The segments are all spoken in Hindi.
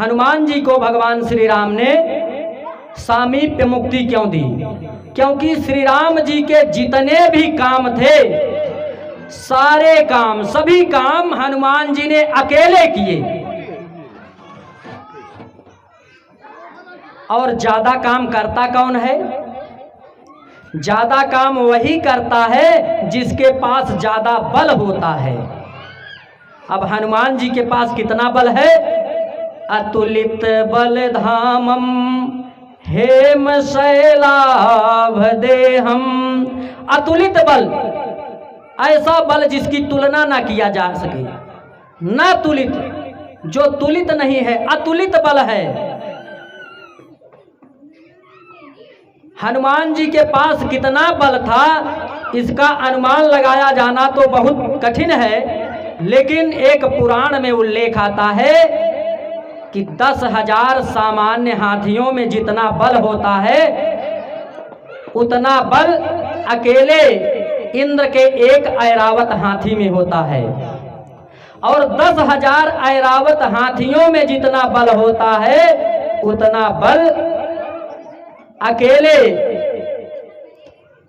हनुमान जी को भगवान श्री राम ने सामीप्य मुक्ति क्यों दी? क्योंकि श्री राम जी के जितने भी काम थे, सारे काम, सभी काम हनुमान जी ने अकेले किए, और ज्यादा काम करता कौन है? ज्यादा काम वही करता है जिसके पास ज्यादा बल होता है। अब हनुमान जी के पास कितना बल है? अतुलित बल धामम हेम शैलाभ देहम। अतुलित बल, ऐसा बल जिसकी तुलना ना किया जा सके, ना तुलित, जो तुलित नहीं है, अतुलित बल है। हनुमान जी के पास कितना बल था इसका अनुमान लगाया जाना तो बहुत कठिन है, लेकिन एक पुराण में उल्लेख आता है कि 10,000 सामान्य हाथियों में जितना बल होता है, उतना बल अकेले इंद्र के एक ऐरावत हाथी में होता है, और 10,000 ऐरावत हाथियों में जितना बल होता है, उतना बल अकेले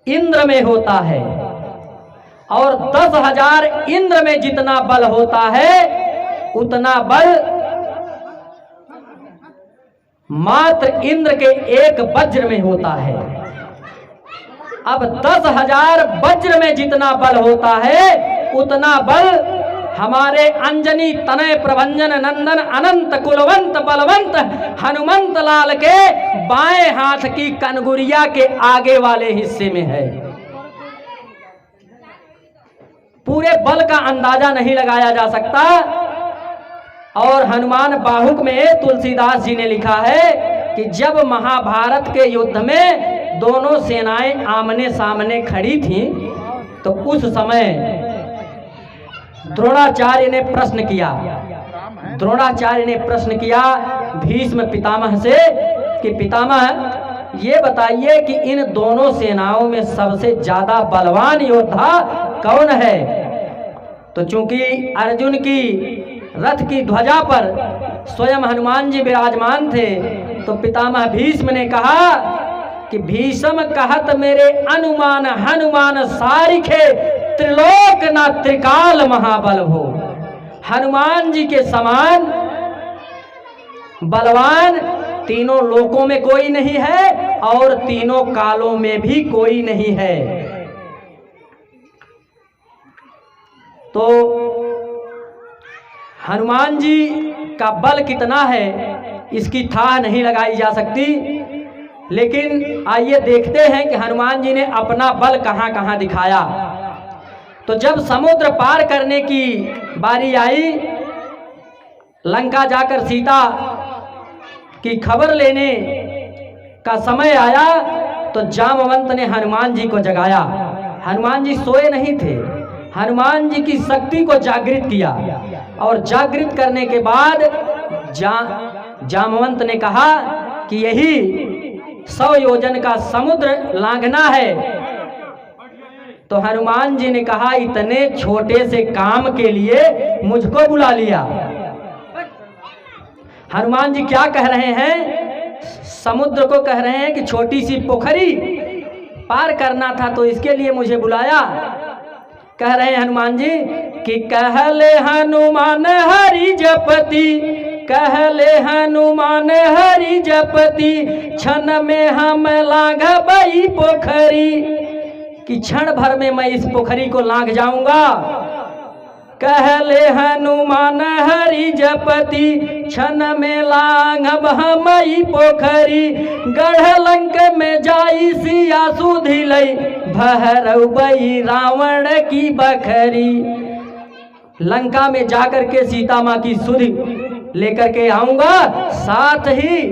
इंद्र में होता है, और 10,000 इंद्र में जितना बल होता है, उतना बल मात्र इंद्र के एक वज्र में होता है। अब 10,000 वज्र में जितना बल होता है, उतना बल हमारे अंजनी तनय प्रभंजन नंदन अनंत कुलवंत बलवंत हनुमंत लाल के बाएं हाथ की कनगुरिया के आगे वाले हिस्से में है। पूरे बल का अंदाजा नहीं लगाया जा सकता। और हनुमान बाहुक में तुलसीदास जी ने लिखा है कि जब महाभारत के युद्ध में दोनों सेनाएं आमने सामने खड़ी थीं, तो उस समय द्रोणाचार्य ने प्रश्न किया भीष्म पितामह से कि पितामह ये बताइए कि इन दोनों सेनाओं में सबसे ज्यादा बलवान योद्धा कौन है? तो चूंकि अर्जुन की रथ की ध्वजा पर स्वयं हनुमान जी विराजमान थे, तो पितामह भीष्म ने कहा कि भीष्म कहत मेरे अनुमान हनुमान सारिखे त्रिलोक ना त्रिकाल महाबल हो। हनुमान जी के समान बलवान तीनों लोकों में कोई नहीं है और तीनों कालों में भी कोई नहीं है। तो हनुमान जी का बल कितना है इसकी थाह नहीं लगाई जा सकती, लेकिन आइए देखते हैं कि हनुमान जी ने अपना बल कहां कहां दिखाया। तो जब समुद्र पार करने की बारी आई, लंका जाकर सीता की खबर लेने का समय आया, तो जामवंत ने हनुमान जी को जगाया। हनुमान जी सोए नहीं थे, हनुमान जी की शक्ति को जागृत किया, और जागृत करने के बाद जामवंत ने कहा कि यही 100 योजन का समुद्र लांघना है। तो हनुमान जी ने कहा इतने छोटे से काम के लिए मुझको बुला लिया। हनुमान जी क्या कह रहे हैं? समुद्र को कह रहे हैं कि छोटी सी पोखरी पार करना था, तो इसके लिए मुझे बुलाया। कह रहे हैं हनुमान जी कि कहले हनुमान हरि जपति, कहले हनुमान हरि जपति, क्षण में हम लांघबई पोखरी, कि क्षण भर में मैं इस पोखरी को लांघ जाऊंगा। कहले हनुमान हरि जपति, क्षण में लांघब हमई पोखरी, गढ़ लंक में जाई सिया सुधिलई, भहरउबई रावण की बखरी। लंका में जाकर के सीता माँ की सुधि लेकर के आऊंगा, साथ ही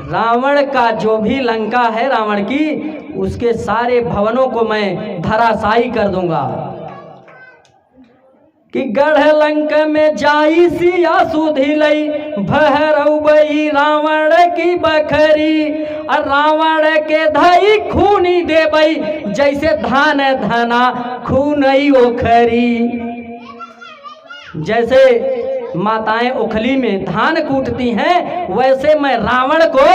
रावण का जो भी लंका है रावण की, उसके सारे भवनों को मैं धराशायी कर दूंगा। कि गढ़ लंक में जाई सिया सुधिलई, भहरउबई रावण की बखरी, और रावण के धई खूनी देबई, जैसे धान धना खूनई ओखरी। जैसे माताएं उखली में धान कूटती हैं, वैसे मैं रावण को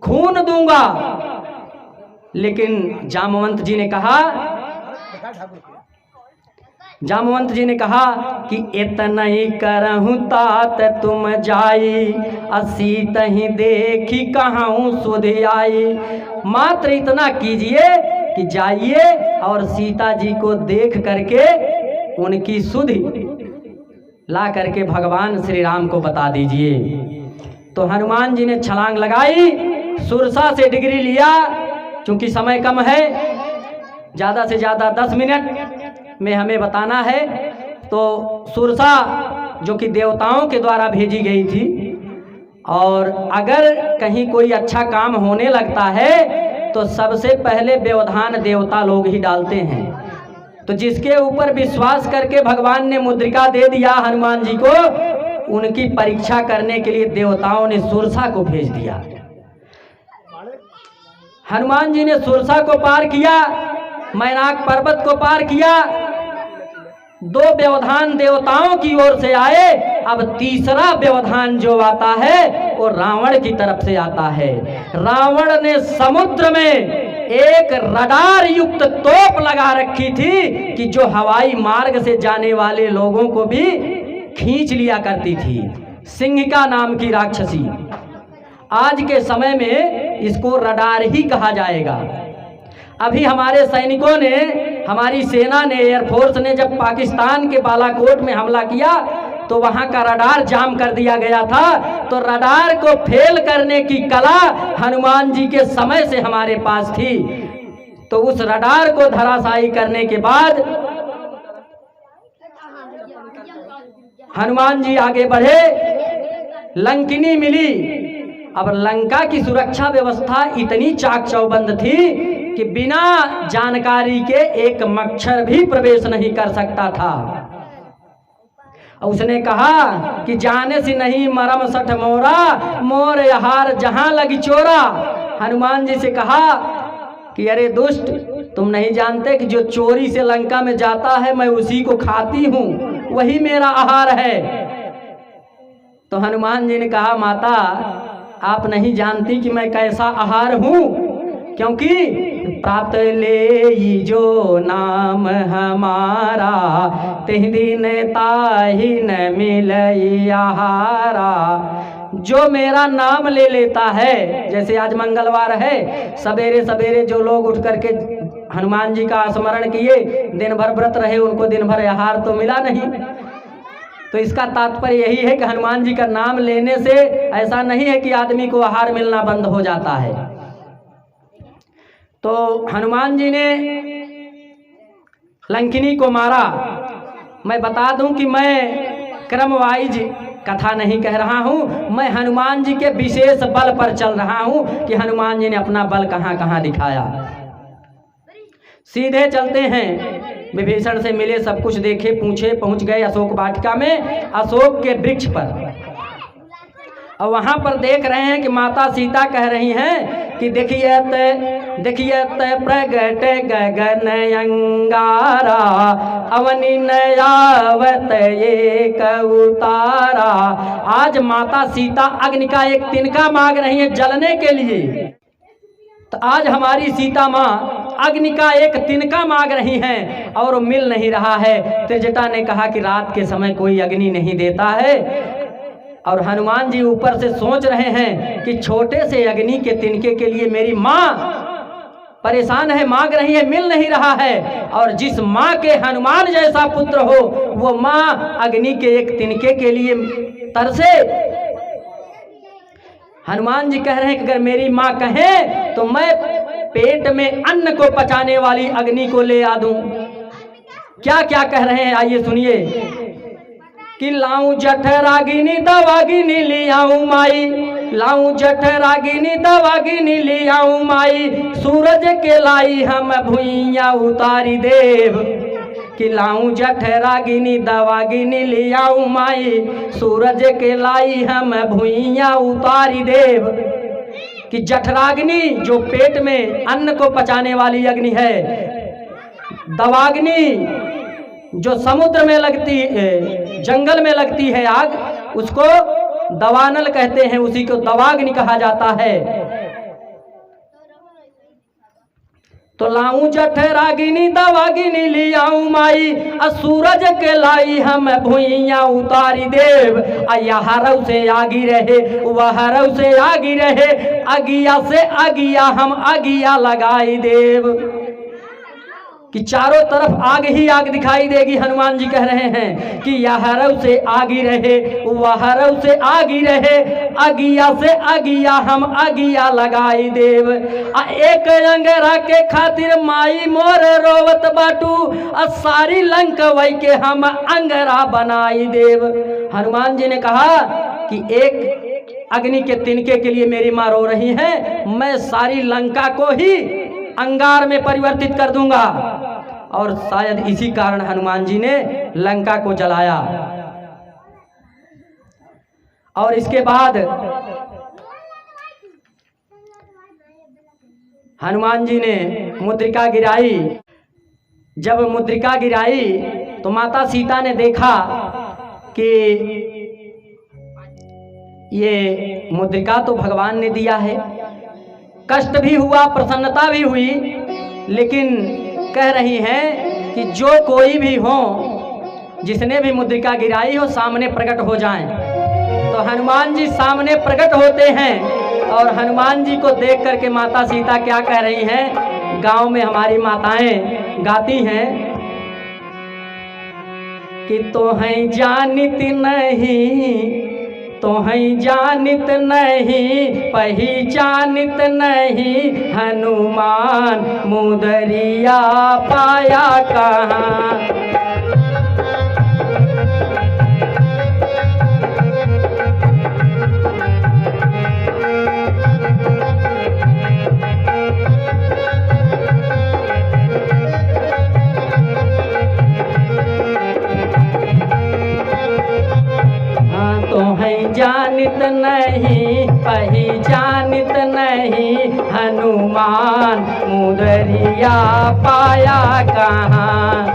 खून दूंगा। लेकिन जामवंत जी ने कहा कि इतना ही करहूं तात तुम जाई, असीत ही देखी कहां सुध आई। मात्र इतना कीजिए कि जाइए और सीता जी को देख करके उनकी सुधि ला करके भगवान श्री राम को बता दीजिए। तो हनुमान जी ने छलांग लगाई, सुरसा से डिग्री लिया। क्योंकि समय कम है, ज़्यादा से ज़्यादा 10 मिनट में हमें बताना है। तो सुरसा जो कि देवताओं के द्वारा भेजी गई थी, और अगर कहीं कोई अच्छा काम होने लगता है तो सबसे पहले व्यवधान देवता लोग ही डालते हैं। तो जिसके ऊपर विश्वास करके भगवान ने मुद्रिका दे दिया हनुमान जी को, उनकी परीक्षा करने के लिए देवताओं ने सुरसा को भेज दिया। हनुमान जी ने सुरसा को पार किया, मैनाक पर्वत को पार किया। 2 व्यवधान देवताओं की ओर से आए, अब तीसरा व्यवधान जो आता है वो रावण की तरफ से आता है। रावण ने समुद्र में एक रडार युक्त तोप लगा रखी थी कि जो हवाई मार्ग से जाने वाले लोगों को भी खींच लिया करती थी। सिंहिका नाम की राक्षसी। आज के समय में इसको रडार ही कहा जाएगा। अभी हमारे सैनिकों ने, हमारी सेना ने, एयरफोर्स ने जब पाकिस्तान के बालाकोट में हमला किया तो वहां का रडार जाम कर दिया गया था। तो रडार को फेल करने की कला हनुमान जी के समय से हमारे पास थी। तो उस रडार को धराशायी करने के बाद हनुमान जी आगे बढ़े, लंकिनी मिली। अब लंका की सुरक्षा व्यवस्था इतनी चाक चौबंद थी कि बिना जानकारी के एक मच्छर भी प्रवेश नहीं कर सकता था। उसने कहा कि जाने से नहीं मरम सठ मोरा, मोर यहार जहां लगी चोरा। हनुमान जी से कहा कि अरे दुष्ट, तुम नहीं जानते कि जो चोरी से लंका में जाता है मैं उसी को खाती हूँ, वही मेरा आहार है। तो हनुमान जी ने कहा, माता आप नहीं जानती कि मैं कैसा आहार हूँ, क्योंकि प्राप्त ले जो नाम हमारा, तिह दिन ताहि न मिलई आहारा। जो मेरा नाम ले लेता है, जैसे आज मंगलवार है, सवेरे सवेरे जो लोग उठ करके हनुमान जी का स्मरण किए, दिन भर व्रत रहे, उनको दिन भर आहार तो मिला नहीं। तो इसका तात्पर्य यही है कि हनुमान जी का नाम लेने से ऐसा नहीं है कि आदमी को आहार मिलना बंद हो जाता है। तो हनुमान जी ने लंकिनी को मारा। मैं बता दूं कि मैं क्रम वाइज कथा नहीं कह रहा हूं, मैं हनुमान जी के विशेष बल पर चल रहा हूं कि हनुमान जी ने अपना बल कहां कहां दिखाया। सीधे चलते हैं, विभीषण से मिले, सब कुछ देखे, पूछे, पहुंच गए अशोक वाटिका में, अशोक के वृक्ष पर। और वहां पर देख रहे हैं कि माता सीता कह रही हैं कि देखिए प्रगट गगन अंगारा, अवनि नयावत एक उतारा। आज माता सीता अग्नि का एक तिनका मांग रही है जलने के लिए। तो आज हमारी सीता माँ अग्नि का एक तिनका मांग रही हैं और मिल नहीं रहा है। त्रिजटा ने कहा कि रात के समय कोई अग्नि नहीं देता है, और हनुमान जी ऊपर से सोच रहे हैं कि छोटे से अग्नि के तिनके के लिए मेरी माँ परेशान है, मांग रही है, मिल नहीं रहा है। और जिस माँ के हनुमान जैसा पुत्र हो, वो माँ अग्नि के एक तिनके के लिए तरसे। हनुमान जी कह रहे हैं कि अगर मेरी माँ कहे तो मैं पेट में अन्न को पचाने वाली अग्नि को ले आ दूं। क्या क्या कह रहे हैं, आइए सुनिए। कि लाऊं जठरागिनी दवागिनी ले आऊं माई, लाऊं जठरागिनी दवागिनी ले आऊं माई, सूरज के लाई हम भुइया उतारी देव। कि लाऊं जठरागिनी दवागिनी ले आऊं माई, सूरज के लाई हम भुइया उतारी देव। कि जठराग्नि जो पेट में अन्न को पचाने वाली अग्नि है, दवाग्नि जो समुद्र में लगती जंगल में लगती है आग, उसको दवानल कहते हैं, उसी को दवाग्नि कहा जाता है। तो लाऊं जठ रागिनी दवागिनी लियाऊं माई, सूरज के लाई हम भुइया उतारी देव, यहारव से आगी रहे वहरव से आगी रहे, अगिया से अगिया हम अगिया लगाई देव। कि चारों तरफ आग ही आग दिखाई देगी। हनुमान जी कह रहे हैं कि यहरव से आगी रहे वहरव से आगी रहे, अगिया से अगिया हम अगिया लगाई देव। एक अंगरा के खातिर माई मोर रोवत बाटू, सारी लंकवई के हम अंगरा बनाई देव। हनुमान जी ने कहा कि एक अग्नि के तिनके के लिए मेरी माँ रो रही है, मैं सारी लंका को ही अंगार में परिवर्तित कर दूंगा। और शायद इसी कारण हनुमान जी ने लंका को जलाया। और इसके बाद हनुमान जी ने मुद्रिका गिराई। जब मुद्रिका गिराई तो माता सीता ने देखा कि ये मुद्रिका तो भगवान ने दिया है। कष्ट भी हुआ, प्रसन्नता भी हुई, लेकिन कह रही हैं कि जो कोई भी हो, जिसने भी मुद्रिका गिराई हो, सामने प्रकट हो जाएं। तो हनुमान जी सामने प्रकट होते हैं और हनुमान जी को देख करके माता सीता क्या कह रही हैं, गांव में हमारी माताएं गाती हैं कि तोहें जानित नहीं, तोहें जानित नहीं, पहचानित नहीं, हनुमान मुदरिया पाया कहाँ। तोहें जानित नहीं, पहचानित नहीं, हनुमान मुदरिया पाया कहाँ।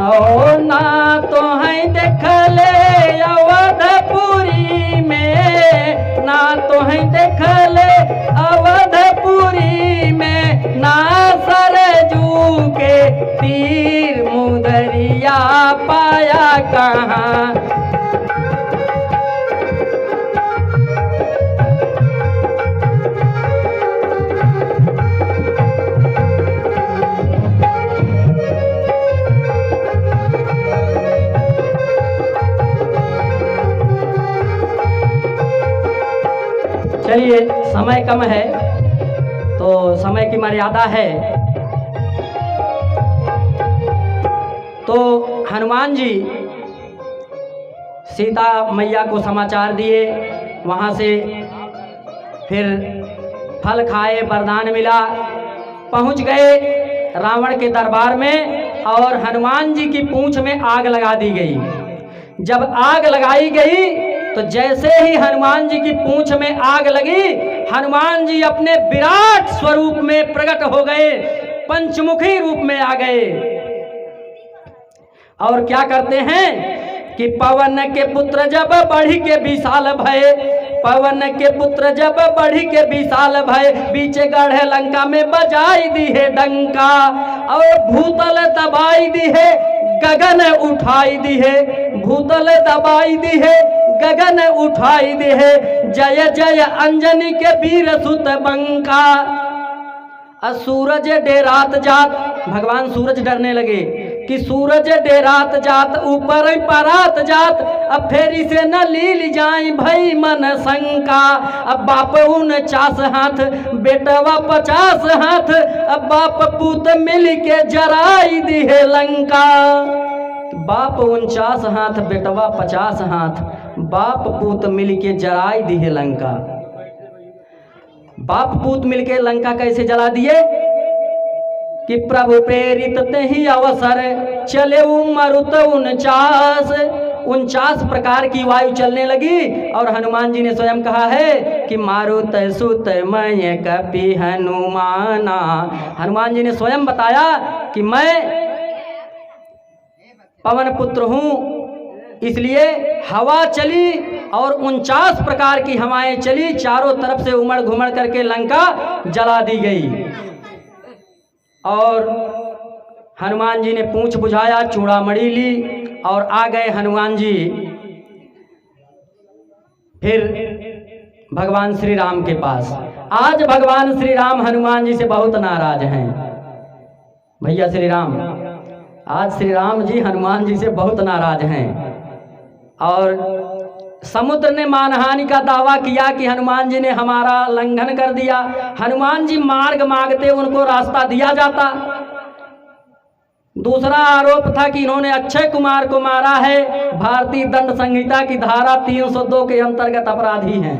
ओ ना तोहें देखले अवधपुरी में, ना तोहें देखले अवधपुरी में, ना सरजू के तीर मुदरिया पाया कहाँ। चलिए, समय कम है तो समय की मर्यादा है। तो हनुमान जी सीता मैया को समाचार दिए, वहाँ से फिर फल खाए, वरदान मिला, पहुँच गए रावण के दरबार में और हनुमान जी की पूंछ में आग लगा दी गई। जब आग लगाई गई तो जैसे ही हनुमान जी की पूंछ में आग लगी, हनुमान जी अपने विराट स्वरूप में प्रकट हो गए, पंचमुखी रूप में आ गए। और क्या करते हैं कि पवन के पुत्र जब बढ़ी के विशाल भय, पवन के पुत्र जब बढ़ी के विशाल भय, बीच गढ़ लंका में बजाई दी है डंका, और भूतल दबाई दी है, गगन उठाई दी है, भूतल दबाई दी है, गगन उठाई दे है, जय जय अंजनी के वीर सुत बंका। सूरज डेरात जात, भगवान सूरज डरने लगे कि सूरज डेरात जात, ऊपर परात जात, अब फेरी से न लील जाई भई मन शंका। अब बाप 49 हाथ, बेटवा 50 हाथ, अब बाप पूत मिल के जराई दी है लंका। बाप 49 हाथ, बेटवा 50 हाथ, बाप पूत मिल के जराई दी है लंका। बाप पूत मिलके लंका कैसे जला दिए कि प्रभु प्रेरित ते ही अवसर, चले मरुत 49, 49 प्रकार की वायु चलने लगी। और हनुमान जी ने स्वयं कहा है कि मारुत सुत मैं कपि हनुमाना। हनुमान जी ने स्वयं बताया कि मैं पवन पुत्र हूँ, इसलिए हवा चली और 49 प्रकार की हवाएं चली, चारों तरफ से उमड़ घुमड़ करके लंका जला दी गई। और हनुमान जी ने पूंछ बुझाया, चूड़ामणि ली और आ गए हनुमान जी फिर भगवान श्री राम के पास। आज भगवान श्री राम हनुमान जी से बहुत नाराज हैं। भैया श्री राम, आज श्री राम जी हनुमान जी से बहुत नाराज हैं। और समुद्र ने मानहानि का दावा किया कि हनुमान जी ने हमारा उल्लंघन कर दिया। हनुमान जी मार्ग मांगते उनको रास्ता दिया जाता। दूसरा आरोप था कि इन्होंने अक्षय कुमार को मारा है, भारतीय दंड संहिता की धारा 302 के अंतर्गत अपराधी हैं।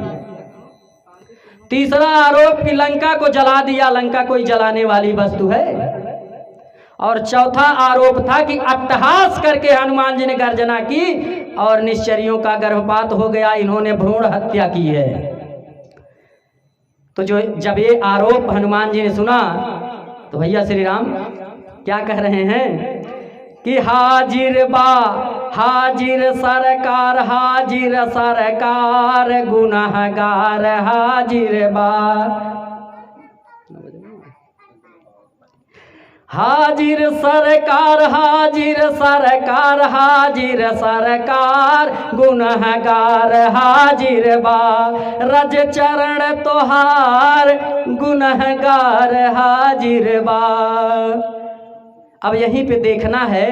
तीसरा आरोप कि लंका को जला दिया, लंका कोई जलाने वाली वस्तु है। और चौथा आरोप था कि अट्टहास करके हनुमान जी ने गर्जना की और निश्चरियों का गर्भपात हो गया, इन्होंने भ्रूण हत्या की है। तो जब ये आरोप हनुमान जी ने सुना तो भैया श्री राम क्या कह रहे हैं कि हाजिर बा हाजिर सरकार, हाजिर सरकार गुनहगार हाजिर बा। हाजिर सरकार, हाजिर सरकार, हाजिर सरकार गुनहगार हाजिर बा। रज चरण तोहार गुनहगार हाजिर बा। अब यहीं पे देखना है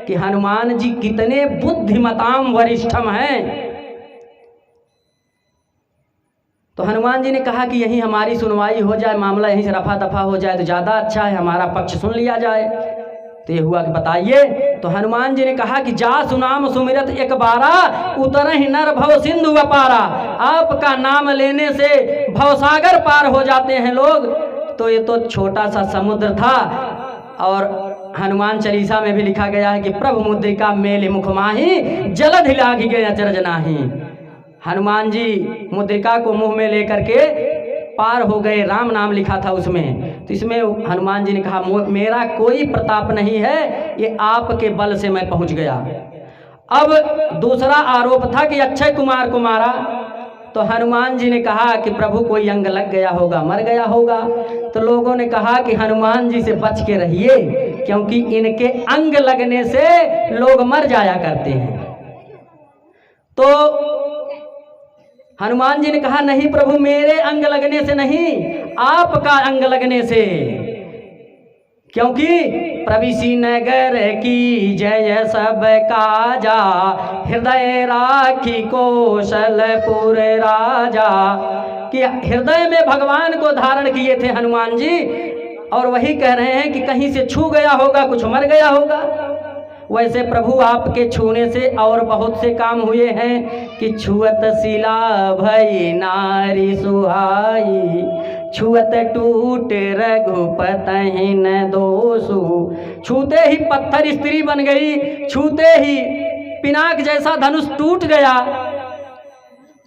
कि हनुमान जी कितने बुद्धिमताम वरिष्ठम हैं। तो हनुमान जी ने कहा कि यहीं हमारी सुनवाई हो जाए, मामला यहीं से रफा दफा हो जाए तो ज़्यादा अच्छा है, हमारा पक्ष सुन लिया जाए। तो ये हुआ कि बताइए। तो हनुमान जी ने कहा कि जा सुनाम सुमिरत एक बारा, उतरहि नर भव सिंधु अपारा। आपका नाम लेने से भवसागर पार हो जाते हैं लोग। तो ये तो छोटा सा समुद्र था। और हनुमान चालीसा में भी लिखा गया है कि प्रभु मुद्रिका मेले मुख माही, जलध लागी गए अचरज नाही। हनुमान जी मुद्रिका को मुंह में लेकर के पार हो गए, राम नाम लिखा था उसमें। तो इसमें हनुमान जी ने कहा मेरा कोई प्रताप नहीं है, ये आपके बल से मैं पहुंच गया। अब दूसरा आरोप था कि अक्षय कुमार को मारा। तो हनुमान जी ने कहा कि प्रभु कोई अंग लग गया होगा, मर गया होगा। तो लोगों ने कहा कि हनुमान जी से बच के रहिए, क्योंकि इनके अंग लगने से लोग मर जाया करते हैं। तो हनुमान जी ने कहा नहीं प्रभु, मेरे अंग लगने से नहीं, आपका अंग लगने से। क्योंकि प्रविशी नगर की जय सब काजा, हृदय राखी कौशलपुर राजा। कि हृदय में भगवान को धारण किए थे हनुमान जी, और वही कह रहे हैं कि कहीं से छू गया होगा, कुछ मर गया होगा। वैसे प्रभु आपके छूने से और बहुत से काम हुए हैं कि छुअत शिला भई नारी सुहाई, छुअत टूट रघुपति न दोषु। छूते ही पत्थर स्त्री बन गई, छूते ही पिनाक जैसा धनुष टूट गया।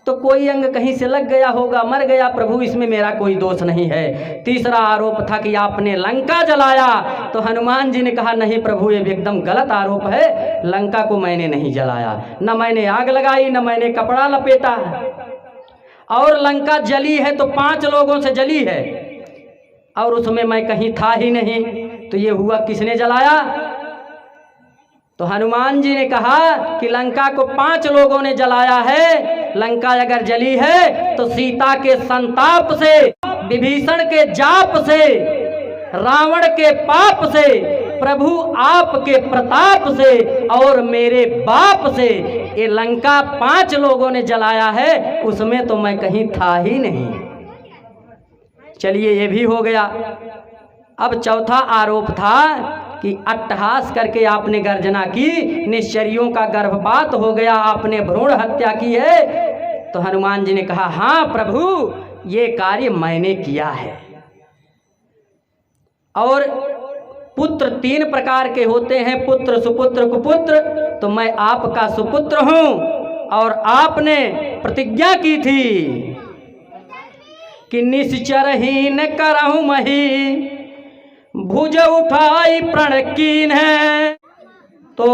तो कोई अंग कहीं से लग गया होगा, मर गया। प्रभु इसमें मेरा कोई दोष नहीं है। तीसरा आरोप था कि आपने लंका जलाया। तो हनुमान जी ने कहा नहीं प्रभु, ये एकदम गलत आरोप है, लंका को मैंने नहीं जलाया, न मैंने आग लगाई, न मैंने कपड़ा लपेटा। और लंका जली है तो 5 लोगों से जली है, और उसमें मैं कहीं था ही नहीं। तो ये हुआ किसने जलाया? तो हनुमान जी ने कहा कि लंका को 5 लोगों ने जलाया है। लंका अगर जली है तो सीता के संताप से, विभीषण के जाप से, रावण के पाप से, प्रभु आपके प्रताप से और मेरे बाप से ये लंका 5 लोगों ने जलाया है, उसमें तो मैं कहीं था ही नहीं। चलिए ये भी हो गया। अब चौथा आरोप था कि अट्टहास करके आपने गर्जना की, निश्चरियों का गर्भपात हो गया, आपने भ्रूण हत्या की है। तो हनुमान जी ने कहा हाँ प्रभु, ये कार्य मैंने किया है। और पुत्र 3 प्रकार के होते हैं, पुत्र, सुपुत्र, कुपुत्र। तो मैं आपका सुपुत्र हूँ और आपने प्रतिज्ञा की थी कि निश्चरहीन करहूँ मही, भुज उठाई प्रण कीन है। तो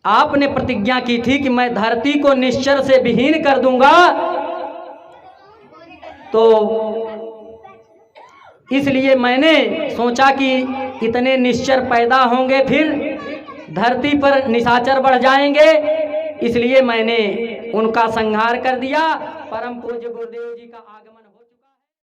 आपने प्रतिज्ञा की थी कि मैं धरती को निश्चर से विहीन कर दूंगा, तो इसलिए मैंने सोचा कि इतने निश्चर पैदा होंगे, फिर धरती पर निशाचर बढ़ जाएंगे, इसलिए मैंने उनका संहार कर दिया। परम पूज्य गुरुदेव जी का आगमन